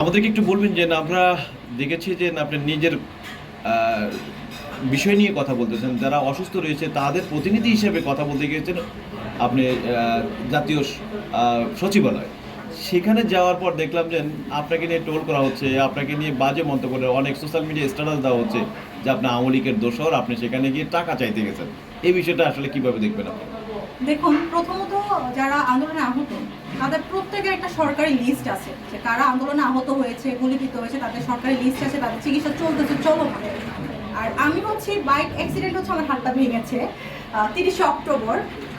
আমাদেরকে একটু বলবেন যে আমরা দেখেছি যে আপনি নিজের আহ, বিষয় নিয়ে কথা বলতেছেন, যারা অসুস্থ রয়েছে তাদের প্রতিনিধি হিসেবে কথা বলতে গিয়েছেন আপনি জাতীয় সচিবালয়। সেখানে যাওয়ার পর দেখলাম যে আপনাকে নিয়ে ট্রোল করা হচ্ছে, আপনাকে নিয়ে বাজে মন্তব্য করে অনেক সোশ্যাল মিডিয়া স্ট্যাটাস দেওয়া হচ্ছে যে আপনি আওয়ামী লীগের দোসর, আপনি সেখানে গিয়ে টাকা চাইতে গেছেন। এই বিষয়টা আসলে কিভাবে দেখবেন আপনি? দেখুন, প্রথমত যারা আন্দোলনে আহত তাদের প্রত্যেকের একটা সরকারি লিস্ট আছে যে কারা আন্দোলনে আহত হয়েছে, গুলিবিদ্ধ হয়েছে, তাদের সরকারি লিস্ট আছে, তাদের চিকিৎসা চলতেছে চলমান। আর আমি হচ্ছে বাইক অ্যাক্সিডেন্ট হচ্ছে, আমার হাতটা ভেঙেছে 30শে অক্টোবর।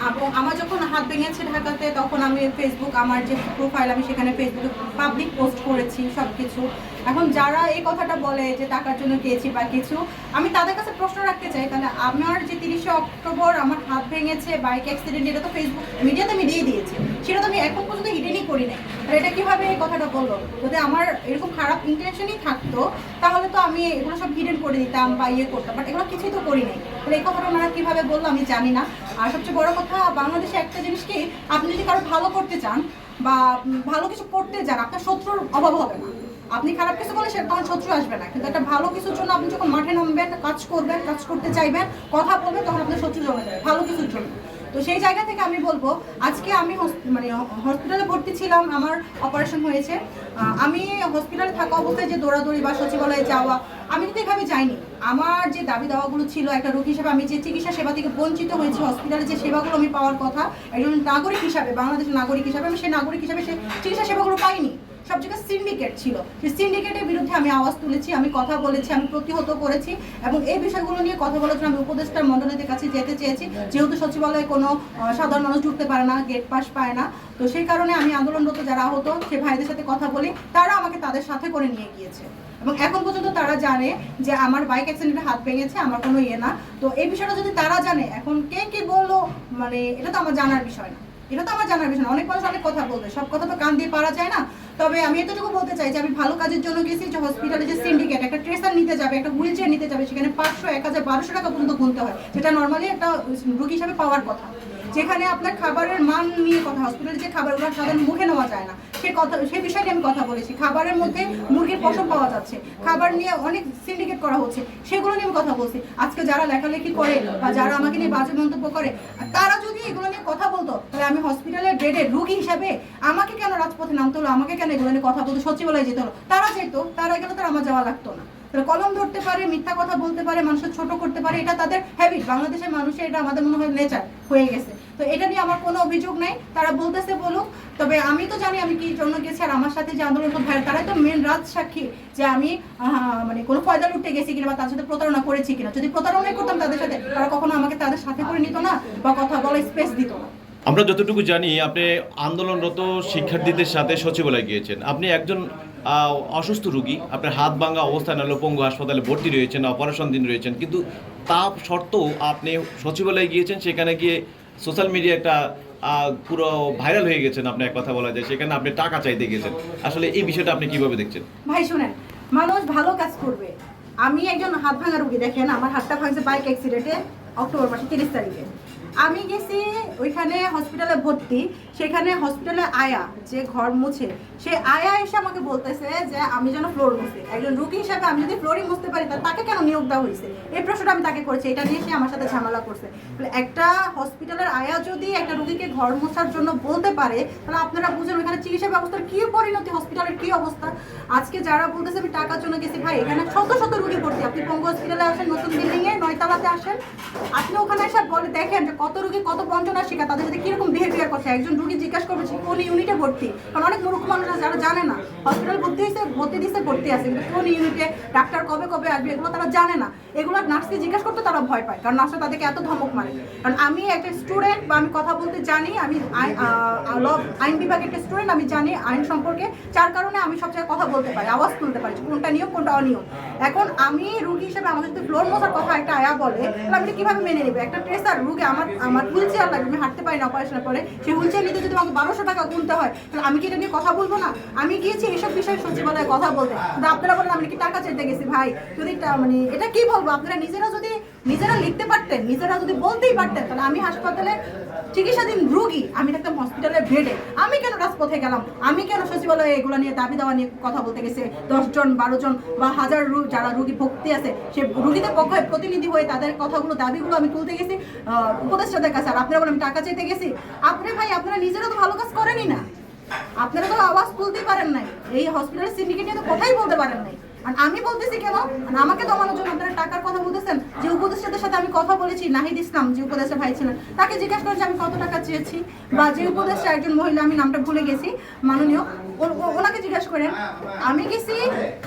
এবং আমার যখন হাত ভেঙেছে ঢাকাতে, তখন আমি ফেসবুক, আমার যে প্রোফাইল, আমি সেখানে ফেসবুকে পাবলিক পোস্ট করেছি সব কিছু। এখন যারা এই কথাটা বলে যে টাকার জন্য গিয়েছি বা কিছু, আমি তাদের কাছে প্রশ্ন রাখতে চাই, তাহলে আমার যে 30শে অক্টোবর আমার হাত ভেঙেছে বাইক অ্যাক্সিডেন্ট, এটা তো ফেসবুক মিডিয়াতে আমি দিয়ে দিয়েছি, সেটা তো আমি এখন পর্যন্ত হিডেনই করি নাই। আর এটা কীভাবে এই কথাটা বললো? যদি আমার এরকম খারাপ ইন্টেনশনই থাকতো তাহলে তো আমি এগুলো সব হিডেন করে দিতাম বা ইয়ে করতাম, বাট এগুলো কিছুই তো করি নাই। তাহলে এই কথাটা ওনারা কীভাবে বললো আমি জানি না। আর সবচেয়ে বড় কথা, বাংলাদেশে একটা জিনিস কি, আপনি যদি কারো ভালো করতে চান বা ভালো কিছু করতে চান, আপনার শত্রুর অভাব হবে না। আপনি খারাপ কিছু করলে সেটা তখন শত্রু আসবে না, কিন্তু একটা ভালো কিছুর জন্য আপনি যখন মাঠে নামবেন, কাজ করবেন, কাজ করতে চাইবেন, কথা বলবেন, তখন আপনার শত্রু জমে যাবে ভালো কিছুর জন্য। তো সেই জায়গা থেকে আমি বলবো, আজকে আমি মানে হসপিটালে ভর্তি ছিলাম, আমার অপারেশন হয়েছে। আমি হসপিটালে থাকা অবস্থায় যে দৌড়াদৌড়ি বা সচিবালয়ে যাওয়া, আমি কিন্তু এভাবে যাইনি। আমার যে দাবি দাওয়াগুলো ছিল একটা রোগী হিসেবে, আমি যে চিকিৎসা সেবা থেকে বঞ্চিত হয়েছি, হসপিটালে যে সেবাগুলো আমি পাওয়ার কথা একজন নাগরিক হিসাবে, বাংলাদেশের নাগরিক হিসাবে, আমি সেই নাগরিক হিসাবে সেই চিকিৎসা সেবাগুলো পাইনি। সব জায়গায় সিন্ডিকেট ছিল, সেই সিন্ডিকেটের বিরুদ্ধে আমি আওয়াজ তুলেছি, আমি কথা বলেছি, আমি প্রতিহত করেছি। এবং এই বিষয়গুলো নিয়ে কথা বলার জন্য আমি উপদেষ্টা মণ্ডলীদের কাছে যেতে চেয়েছি, যেহেতু সচিবালয়ে কোনো সাধারণ মানুষ ঢুকতে পারে না, গেট পাস পায় না। তো সেই কারণে আমি আন্দোলনরত যারা আহত সে ভাইদের সাথে কথা বলি, তারা আমাকে তাদের সাথে করে নিয়ে গিয়েছে। এবং এখন পর্যন্ত তারা জানে যে আমার বাইক অ্যাক্সিডেন্টে হাত ভেঙেছে, আমার কোনো ইয়ে না। তো এই বিষয়টা যদি তারা জানে, এখন কে কি বললো, মানে এটা তো আমার জানার বিষয় না, এটা তো আমার জানার বিষয় না। অনেক মানুষ অনেক কথা বলবে, সব কথা তো কান দিয়ে পারা যায় না। তবে আমি এতটুকু বলতে চাই যে আমি ভালো কাজের জন্য গেছি, যে হসপিটালে যে সিন্ডিকেট একটা ট্রেসার নিতে যাবে, একটা হুইল চেয়ার নিতে যাবে, সেখানে 500, 1000, 1200 টাকা পর্যন্ত গুনতে হয়, যেটা নর্মালি একটা রোগী হিসাবে পাওয়ার কথা। যেখানে আপনার খাবারের মান নিয়ে কথা, হসপিটালে যে খাবারগুলো সাধারণ মুখে নেওয়া যায় না, সেই বিষয়ে আমি কথা বলেছি। খাবারের মধ্যে মুরগির পশম পাওয়া যাচ্ছে, খাবার নিয়ে অনেক সিন্ডিকেট করা হচ্ছে, সেগুলো নিয়ে আমি কথা বলছি। আজকে যারা লেখালেখি করে বা যারা আমাকে নিয়ে বাজে মন্তব্য করে, তারা যদি এগুলো নিয়ে কথা বলতো, তাহলে আমি হসপিটালের বেডে রোগী হিসাবে আমাকে কেন রাজপথে নামতে হলো, আমাকে কেন এগুলো নিয়ে কথা বলতো, সচিবালয়ে যেতে হলো? তারা যেত, তারা গেলে তার আমার যাওয়া লাগতো না। তারা কলম ধরতে পারে, মিথ্যা কথা বলতে পারে, মানুষের ছোট করতে পারে, এটা তাদের হ্যাবিট। বাংলাদেশের মানুষের এটা আমাদের মনে হয় নেচার হয়ে গেছে। তো এটা নিয়ে আমার কোনো অভিযোগ নাই, তারা বলতেছে বলুক। তবে আমি তো জানি আমি কি জন্য গেছি, আর আমার সাথে যে আন্দোলন ভাই, তারাই তো মেন রাজ সাক্ষী যে আমি মানে কোনো ফয়দা লুটতে গেছি কিনা বা তাদের সাথে প্রতারণা করেছি কিনা। যদি প্রতারণাই করতাম তাদের সাথে, তারা কখনো আমাকে তাদের সাথে করে নিত না বা কথা বলার স্পেস দিত না। আমরা যতটুকু জানি আপনি আন্দোলনরত শিক্ষার্থীদের সাথে সচিবালয়ে গিয়েছেন। আপনি একজন অসুস্থ রোগী, আপনার হাত ভাঙা অবস্থায় নাহলে পঙ্গু হাসপাতালে ভর্তি রয়েছেন, অপারেশন দিন রয়েছেন, কিন্তু তা সত্ত্বেও আপনি সচিবালয়ে গিয়েছেন। সেখানে গিয়ে সোশ্যাল মিডিয়া একটা পুরো ভাইরাল হয়ে গেছেন, আপনি এক কথা বলা যায়, সেখানে আপনি টাকা চাইতে গেছেন। আসলে এই বিষয়টা আপনি কিভাবে দেখছেন? ভাই শুনেন, মানুষ ভালো কাজ করবে। আমি একজন হাত ভাঙা রোগী, দেখেন আমার হাতটা ভাঙছে বাইক অ্যাক্সিডেন্টে অক্টোবর মাসে 30 তারিখে। আমি গেছি ওইখানে হসপিটালে ভর্তি, সেখানে হসপিটালে আয়া যে ঘর মুছে, সে আয়া এসে আমাকে বলতেছে যে আমি যেন ফ্লোর মুছি। একজন রুগী হিসাবে আমি যদি ফ্লোরিং মুছতে পারি, তাকে কেন নিয়োগ দেওয়া হয়েছে, এই প্রশ্নটা আমি তাকে করেছি। এটা নিয়ে সে আমার সাথে ঝামেলা করছে। একটা হসপিটালের আয়া যদি একটা রুগীকে ঘর মোছার জন্য বলতে পারে, তাহলে আপনারা বুঝেন ওইখানে চিকিৎসা ব্যবস্থার কি পরিণতি, হসপিটালের কি অবস্থা। আজকে যারা বলতেছে আমি টাকার জন্য গেছি, ভাই এখানে শত শত রুগী ভর্তি। আপনি পঙ্গু হসপিটালে আসেন, নতুন বিল্ডিংয়ে 9 তলাতে আসেন, আপনি ওখানে এসে বলে দেখেন যে কত রুগী কত বঞ্চনার শিকার, তাদের সাথে কিরকম বিহেভিয়ার করছে। একজন রুগী জিজ্ঞাসা করবে কোন ইউনিটে ভর্তি, কারণ অনেক মূর্খ মানুষ আছে যারা জানে না হসপিটাল ভর্তি হয়েছে, ভর্তি দিচ্ছে, ভর্তি আছে, কিন্তু কোন ইউনিটে ডাক্তার কবে কবে আসবে এগুলো তারা জানে না। এগুলো নার্সকে জিজ্ঞাসা করতে তারা ভয় পায়, কারণ নার্সরা তাদেরকে এত ধমক মারে। কারণ আমি একটা স্টুডেন্ট বা আমি কথা বলতে জানি, আমি আইন বিভাগের একটা স্টুডেন্ট, আমি জানি আইন সম্পর্কে, যার কারণে আমি সব জায়গায় কথা বলতে পারি, আওয়াজ তুলতে পারি কোনটা নিয়ম কোনটা অনিয়ম। এখন আমি রুগী হিসেবে আমাদের যদি ফ্লোর মোছার কথা একটা আয়া বলে, তাহলে আমি কিভাবে মেনে নেবে? একটা ট্রেসার রুগী, আমার হুইল চেয়ার লাগবে, আমি হাঁটতে পারি না অপারেশনের পরে, সেই হুইল চেয়ার নিতে যদি আমাকে 1200 টাকা গুনতে হয়, তাহলে আমি কি এটা নিয়ে কথা বলবো না? আমি গিয়েছি এইসব বিষয়ে সচিবালয়ে কথা বলতে, কিন্তু আপনারা বললেন আমি কি টাকা চাইতে গেছি। ভাই যদি মানে এটা কি বলবো, আপনারা নিজেরা যদি নিজেরা লিখতে পারতেন, নিজেরা যদি বলতেই পারতেন, তাহলে আমি হাসপাতালে চিকিৎসাধীন রোগী, আমি থাকতাম হসপিটালের বেডে, আমি কেন রাজপথে গেলাম? আমি কেন সচিবালয়ে এগুলো নিয়ে দাবি দাওয়া নিয়ে কথা বলতে গেছে 10 জন 12 জন বা হাজার যারা রোগী ভক্তি আছে সে রোগীদের পক্ষে প্রতিনিধি হয়ে তাদের কথাগুলো দাবিগুলো আমি তুলতে গেছি উপদেষ্টাদের কাছে। আর আপনারা বলেন আমি টাকা চাইতে গেছি। আপনি ভাই আপনারা নিজেরা তো ভালো কাজ করেনই না, আপনারা তো আওয়াজ তুলতেই পারেন নাই, এই হসপিটালের সিন্ডিকেট নিয়ে তো কথাই বলতে পারেন নাই। আর আমি বলতেছি কেন, আমাকে দমানোর জন্য আপনারা টাকার কথা বলতেছেন। যে উপদেষ্টাদের সাথে আমি কথা বলেছি, নাহিদ ইসলাম যে উপদেষ্টা ভাই ছিলেন, তাকে জিজ্ঞাসা করেছি আমি কত টাকা চেয়েছি, বা যে উপদেষ্টা একজন মহিলা, আমি নামটা ভুলে গেছি, মাননীয়, ওনাকে জিজ্ঞাসা করেন। আমি গেছি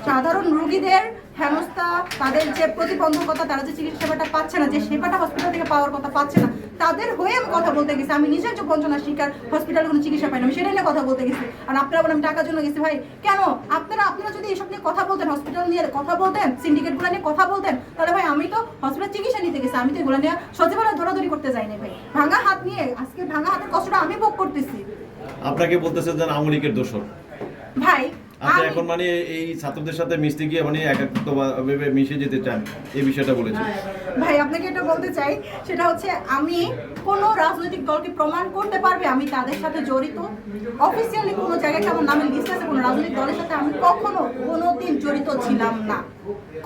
সাধারণ রোগীদের হেনস্থা, তাদের যে প্রতিবন্ধকতা, তারা যে চিকিৎসা সেবাটা পাচ্ছে না, যে সেবাটা হসপিটাল থেকে পাওয়ার কথা পাচ্ছে না, তাদের হয়ে আমি কথা বলতে গেছি। আমি নিজের যে বঞ্চনার শিকার, হসপিটালে কোনো চিকিৎসা পাই না, আমি সেটা নিয়ে কথা বলতে গেছি। আর আপনারা বলেন আমি টাকার জন্য গেছি। ভাই কেন আপনারা যদি এসব নিয়ে কথা বলতেন, হসপিটাল নিয়ে কথা বলতেন, সিন্ডিকেটগুলো নিয়ে কথা বলতেন, তাহলে ভাই আমি তো হসপিটাল চিকিৎসা নিতে গেছি, আমি তো এগুলো নিয়ে সচিবালয়ে দৌড়াদৌড়ি করতে যাই না। ভাই ভাঙা হাত নিয়ে আজকে ভাঙা হাতের কষ্টটা আমি ভোগ করতেছি। আপনাকে বলতেছেন যে আওয়ামী লীগের দোষর ভাই আপনি এখন মানে এই ছাত্রদের সাথে মিশতে গিয়ে মানে একাত্মভাবে মিশে যেতে চান, এই বিষয়টা বলেছেন। ভাই আপনাকে এটা বলতে চাই, সেটা হচ্ছে আমি কোনো রাজনৈতিক দলকে প্রমাণ করতে পারবে আমি তাদের সাথে জড়িত? অফিসিয়ালি কোনো জায়গায় আমার নামের লিস্ট আছে কোনো রাজনৈতিক দলের সাথে? আমি কোনোদিন জড়িত ছিলাম না,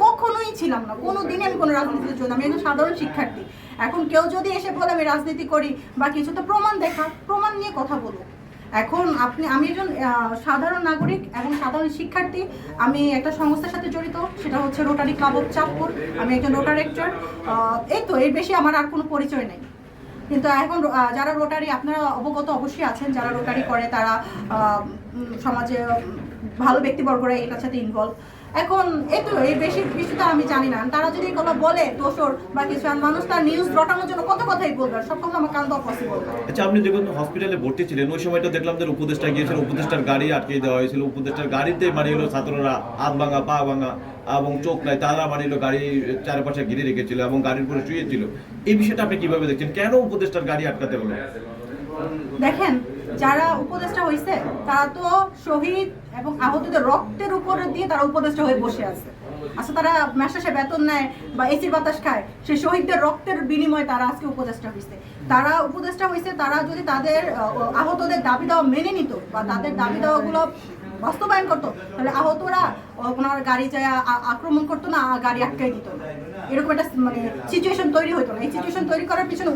কখনোই ছিলাম না, কোনো দিনই আমি কোনো রাজনীতিতে জড়িত। আমি একজন সাধারণ শিক্ষার্থী। এখন কেউ যদি এসে বলে আমি রাজনীতি করি বা কিছু, তো প্রমাণ দেখা, প্রমাণ নিয়ে কথা বলুন। এখন আমি একজন সাধারণ নাগরিক এবং সাধারণ শিক্ষার্থী। আমি একটা সংস্থার সাথে জড়িত, সেটা হচ্ছে রোটারি ক্লাব অফ চাঁদপুর। আমি একজন রোটারেক্টর। এই তো, এর বেশি আমার আর কোনো পরিচয় নেই। কিন্তু এখন যারা রোটারি, আপনারা অবগত অবশ্যই আছেন, যারা রোটারি করে তারা সমাজে ভালো ব্যক্তিবর্গরা এটার সাথে ইনভলভ। এখন এই তো, এই বেশি তো আমি জানি না। তারা যদি এগুলো বলে দোষর বা কিছু, আর মানুষ তার নিউজ রটানোর জন্য কত কথাই বলবে, সব কথা আমার কান দেওয়া পসিবল না। আচ্ছা, আপনি যখন হসপিটালে ভর্তি ছিলেন ওই সময়টা দেখলাম যে উপদেষ্টা গিয়েছিল, উপদেষ্টার গাড়ি আটকে দেওয়া হয়েছিল, উপদেষ্টার গাড়িতে মানে হলো ছাত্ররা হাত ভাঙা, পা ভাঙা এবং চোখ নাই, তারা মানে হলো গাড়ি চারপাশে ঘিরে রেখেছিল এবং গাড়ির উপরে শুয়েছিল। এই বিষয়টা আপনি কিভাবে দেখছেন? কেন উপদেষ্টার গাড়ি আটকাতে হলো? দেখেন, যারা উপদেষ্টা হয়েছে তারা তো শহীদ এবং আহতদের রক্তের উপরে দিয়ে তারা উপদেষ্টা হয়ে বসে আছে। আচ্ছা, তারা মাসে বেতন নেয় বা এসির বাতাস খায়, সেই শহীদদের রক্তের বিনিময়ে তারা আজকে উপদেষ্টা হয়েছে। তারা উপদেষ্টা হয়েছে, তারা যদি তাদের আহতদের দাবি দেওয়া মেনে নিত বা তাদের দাবি দেওয়াগুলো বাস্তবায়ন করতো, তাহলে আহতরা ওনার গাড়ি যায় আক্রমণ করতো না, গাড়ি আটকাই দিত না, এরকম একটা মানে সিচুয়েশন তৈরি হতো না। এই সিচুয়েশন তৈরি করার পিছনে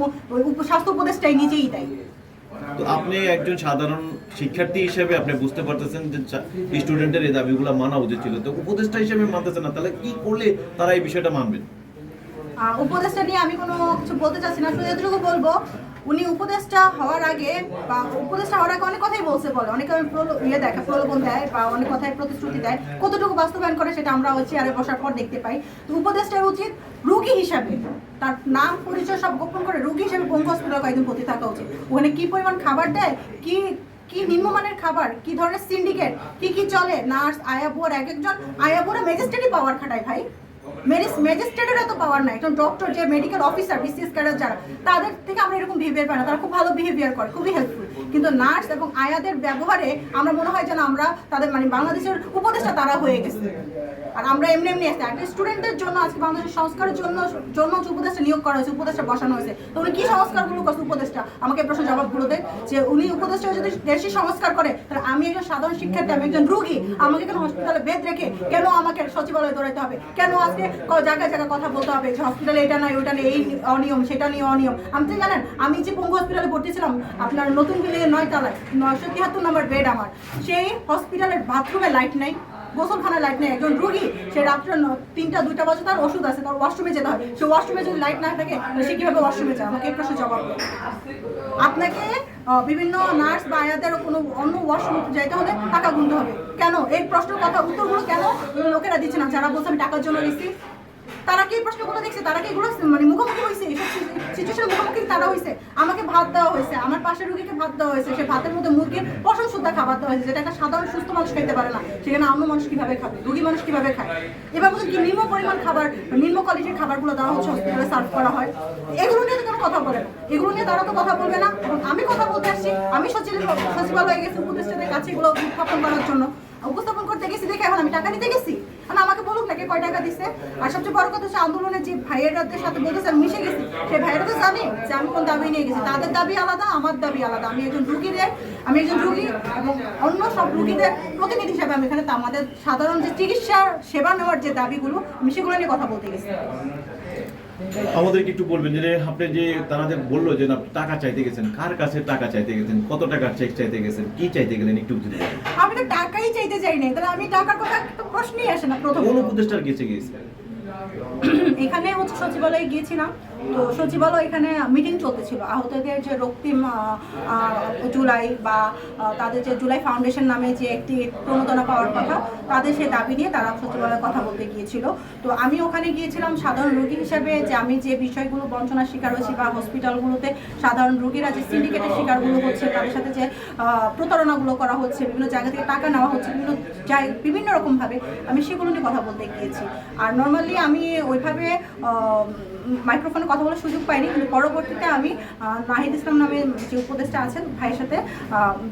স্বাস্থ্য উপদেষ্টাই নিজেই দায়ী। তো আপনি একজন সাধারণ শিক্ষার্থী হিসেবে আপনি বুঝতে পারতেছেন যে স্টুডেন্টের এই দাবিগুলো মানা উচিত ছিল, তো উপদেষ্টা হিসেবে মানতেছে না, তাহলে কি করলে তারা এই বিষয়টা মানবেন? উপদেষ্টা নিয়ে আমি কোনো কিছু বলতে চাচ্ছি না, শুধু এতটুকু বলবো, উনি উপদেষ্টা হওয়ার আগে বা উপদেষ্টা হওয়ার আগে অনেক কথাই বলে, অনেকে প্রলোভন দেয় বা অনেক কথায় প্রতিশ্রুতি দেয়, কতটুকু বাস্তবায়ন করে সেটা আমরা ওই চেয়ারে বসার পর দেখতে পাই। তো উপদেষ্টার উচিত রোগী হিসাবে তার নাম পরিচয় সব গোপন করে রোগী হিসেবে পঙ্গু হসপিটালে কয়েকদিন ভর্তি থাকা উচিত। ওখানে কি পরিমাণ খাবার দেয়, কি নিম্নমানের খাবার, কি ধরনের সিন্ডিকেট, কি চলে, নার্স, আয়াবুর, এক একজন আয়াবুরা ম্যাজিস্ট্রেটই পাওয়ার খাটায় ভাই। ম্যাজিস্ট্রেটের এত পাওয়ার নাই, একজন ডক্টর, যে মেডিকেল অফিসার, বিসিএস ক্যাডার যারা, তাদের থেকে আমরা এরকম বিহেভিয়ার পাই না। তারা খুব ভালো বিহেভিয়ার করে, খুবই হেল্পফুল। কিন্তু নার্স এবং আয়াদের ব্যবহারে আমরা মনে হয় যেন আমরা তাদের মানে বাংলাদেশের উপদেষ্টা তারা হয়ে গেছে। আর আমরা এমনি আসছি একটা স্টুডেন্টের জন্য, আজকে বাংলাদেশের সংস্কারের জন্য উপদেষ্টা নিয়োগ করা হয়েছে, উপদেষ্টা বসানো হয়েছে। তো উনি কি সংস্কারগুলো করছে উপদেষ্টা? আমাকে প্রশ্ন জবাবগুলো দেয় যে উনি উপদেষ্টা যদি দেশের সংস্কার করে, তাহলে আমি একজন সাধারণ শিক্ষার্থী, আমি একজন রোগী, আমাকে কেন হসপিটালে বেড রেখে কেন আমাকে সচিবালয়ে দৌড়াইতে হবে? কেন আজকে জায়গায় কথা বলতে হবে যে হসপিটালে এটা নয় ওটা নেই, এই অনিয়ম সেটা নিয়ে অনিয়ম? আপনি তো জানেন আমি যে পঙ্গু হসপিটালে ভর্তি ছিলাম, আপনার নতুন বিল্ডিং 9 তলায় 973 নম্বর বেড আমার, সেই হসপিটালের বাথরুমে লাইট নেই, গোসলখানায় লাইট নেই। একজন রোগী, সে রাত্রে 3টা-2টা বাজে তার ওষুধ আছে, তার ওয়াশরুমে যেতে হয়, সে ওয়াশরুমে যদি লাইট না থাকে সে কিভাবে ওয়াশরুমে যায়? আমাকে এই প্রশ্ন জবাব দেয়। আপনাকে বিভিন্ন নার্স বা আয়াদের কোনো অন্য ওয়াশরুমে যাইতে হলে টাকা গুনতে হবে কেন? এই প্রশ্নের উত্তরগুলো কেন লোকেরা দিচ্ছে না? যারা বলছে আমি টাকার জন্য গেছি, তারা কি এই প্রশ্নগুলো দেখছে? তারা কি এগুলো মানে মুখোমুখি হয়েছে? এইসব সিচুয়েশনের মুখোমুখি তারা হয়েছে? আমাকে ভাত দেওয়া হয়েছে, আমার পাশের রোগীকে ভাত দেওয়া হয়েছে, সে ভাতের মধ্যে মুরগির পশম সুদ্ধা খাবার দেওয়া হয়েছে, যেটা একটা সাধারণ সুস্থ মানুষ খেতে পারে না। সেখানে অন্য মানুষ কিভাবে খাবে, রোগী মানুষ কিভাবে খায়? এবার বলুন কি নিম্ন পরিমাণ খাবার, নিম্ন কোয়ালিটির খাবারগুলো দেওয়া হচ্ছে, হসপিটালে সার্ভ করা হয়। এগুলো নিয়ে তো কেন কথা বলে না? এগুলো নিয়ে তারা তো কথা বলবে না। এবং আমি কথা বলতে আসছি, আমি সচিবালয়ে গেছি উপদেষ্টাদের কাছে এগুলো উপস্থাপন করার জন্য, উপস্থাপন করতে গেছি দেখে এখন আমি টাকা নিতে গেছি। আমাকে বলুক নাকি কয় টাকা দিছে। আর সবচেয়ে বড় কথা হচ্ছে আন্দোলনের যে ভাইয়েরাদের সাথে বলতেছে আমি মিশে গেছি, সেই ভাইয়েরা তো জানে যে আমি কোন দাবি নিয়ে গেছি। তাদের দাবি আলাদা, আমার দাবি আলাদা। আমি একজন রুগী এবং অন্য সব রুগীদের প্রতিনিধি হিসাবে আমি এখানে আমাদের সাধারণ যে চিকিৎসার সেবা নেওয়ার যে দাবিগুলো, আমি সেগুলো নিয়ে কথা বলতে গেছি। আমাদেরকে একটু বলবেন যে আপনি যে তারা যে বললো যে আপনি টাকা চাইতে গেছেন, কার কাছে টাকা চাইতে গেছেন, কত টাকার চেক চাইতে গেছেন, কি চাইতে গেলেন একটু যদি বলেন। আমি তো টাকাই চাইতে চাই নাই, তাহলে আমি টাকার কথা তো প্রশ্নই আসে না। প্রথম কোন উপদেষ্টার কাছে গিয়েছিলেন? এখানে হচ্ছে সচিবালয়ে গিয়েছিলাম, তো সচিবালয় এখানে মিটিং চলতেছিল আহতদের যে রক্তিম জুলাই বা তাদের যে জুলাই ফাউন্ডেশন নামে যে একটি প্রণোদনা পাওয়ার কথা, তাদের সেই দাবি নিয়ে তারা সচিবালয়ে কথা বলতে গিয়েছিল। তো আমি ওখানে গিয়েছিলাম সাধারণ রোগী হিসাবে, যে আমি যে বিষয়গুলো বঞ্চনার শিকার হয়েছি বা হসপিটালগুলোতে সাধারণ রোগীরা যে সিন্ডিকেটের শিকারগুলো হচ্ছে, তাদের সাথে যে প্রতারণাগুলো করা হচ্ছে, বিভিন্ন জায়গা থেকে টাকা নেওয়া হচ্ছে বিভিন্ন রকমভাবে, আমি সেগুলো নিয়ে কথা বলতে গিয়েছি। আর নর্মালি আমি ওইভাবে মাইক্রোফোনে কথা বলার সুযোগ পাইনি, কিন্তু পরবর্তীতে আমি নাহিদ ইসলাম নামে যে উপদেষ্টা আছেন ভাইয়ের সাথে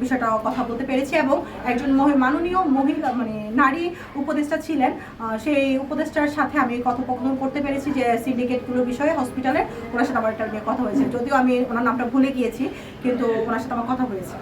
বিষয়টা কথা বলতে পেরেছি, এবং একজন মাননীয় মহিলা নারী উপদেষ্টা ছিলেন, সেই উপদেষ্টার সাথে আমি কথোপকথন করতে পেরেছি যে সিন্ডিকেটগুলোর বিষয়ে হসপিটালে ওনার সাথে আমার একটা নিয়ে কথা হয়েছে। যদিও আমি ওনার নামটা ভুলে গিয়েছি, কিন্তু ওনার সাথে আমার কথা হয়েছে।